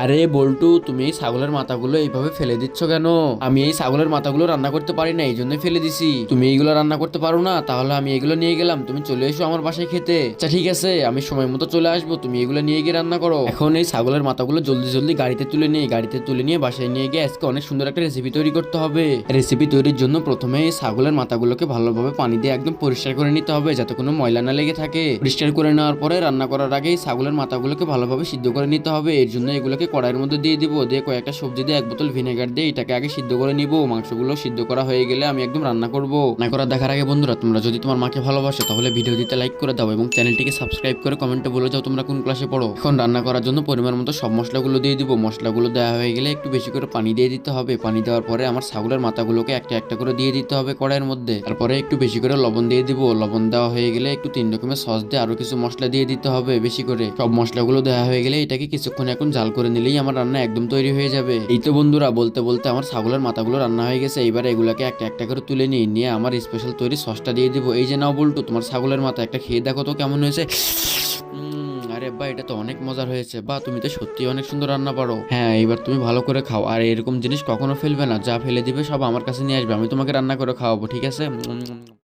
আরে বল্টু, তুমি এই ছাগলের মাথাগুলো এইভাবে ফেলে দিচ্ছ কেন? আমি এই ছাগলের মাথাগুলো রান্না করতে পারি না, এই জন্যই ফেলে দিছি। তুমি এইগুলো রান্না করতে পারো না, তাহলে আমি এগুলো নিয়ে গেলাম, তুমি চলে এসো আমার বাসায় খেতে। আচ্ছা ঠিক আছে, আমি সময় মতো চলে আসবো, তুমি এগুলো নিয়ে গিয়ে রান্না করো। এখন এই ছাগলের মাথাগুলো জলদি জলদি গাড়িতে তুলে নিয়ে বাসায় নিয়ে গিয়ে আজকে অনেক সুন্দর একটা রেসিপি তৈরি করতে হবে। রেসিপি তৈরির জন্য প্রথমে এই ছাগলের মাথাগুলোকে ভালোভাবে পানি দিয়ে একদম পরিষ্কার করে নিতে হবে, যাতে কোনো ময়লা না লেগে থাকে। পরিষ্কার করে নেওয়ার পরে রান্না করার আগে এই ছাগলের মাথাগুলোকে ভালোভাবে সিদ্ধ করে নিতে হবে। এর জন্য এগুলোকে কড়াইয়ের মধ্যে দিয়ে দিব, দিয়ে কয়েকটা সবজি দিয়ে এক বোতল ভিনেগার দিয়ে এটাকে আগে সিদ্ধ করে নিব। মাংসগুলো সিদ্ধ করা হয়ে গেলে আমি একদম রান্না করব। রান্না করা দেখার আগে বন্ধুরা, তোমরা যদি তোমার মাকে ভালোবাসো তাহলে ভিডিও দিতে লাইক করে দাও এবং চ্যানেলটিকে সাবস্ক্রাইব করে কমেন্টে বলে যাও তোমরা কোন ক্লাসে পড়ো। এখন রান্না করার জন্য পরিমাণ মতো সব মশলাগুলো দিয়ে দিব। মশলাগুলো দেওয়া হয়ে গেলে একটু বেশি করে পানি দিয়ে দিতে হবে। পানি দেওয়ার পরে আমার ছাগলের মাথাগুলোকে একটা একটা করে দিয়ে দিতে হবে কড়াইয়ের মধ্যে। তারপরে একটু বেশি করে লবণ দিয়ে দিব। লবণ দেওয়া হয়ে গেলে একটু 3 রকমের সস দিয়ে আরো কিছু মশলা দিয়ে দিতে হবে বেশি করে। সব মশলাগুলো দেওয়া হয়ে গেলে এটাকে কিছুক্ষণ এখন জাল করে নিলেই আমার রান্না একদম তৈরি হয়ে যাবে। এই তো বন্ধুরা, বলতে বলতে আমার ছাগলের মাথাগুলো রান্না হয়ে গেছে। এবার এগুলাকে একটা একটা করে তুলে নিয়ে আমার স্পেশাল তৈরি সসটা দিয়ে দিব। এই যে নাও বল্টু, তোমার ছাগলের মাথা একটা খেয়ে দেখো তো কেমন হয়েছে। আরে বা, এটা তো অনেক মজার হয়েছে। বা তুমি তো সত্যি অনেক সুন্দর রান্না পারো। হ্যাঁ, এবার তুমি ভালো করে খাও, আর এরকম জিনিস কখনো ফেলবে না। যা ফেলে দিবে সব আমার কাছে নিয়ে আসবে, আমি তোমাকে রান্না করে খাওয়াবো, ঠিক আছে?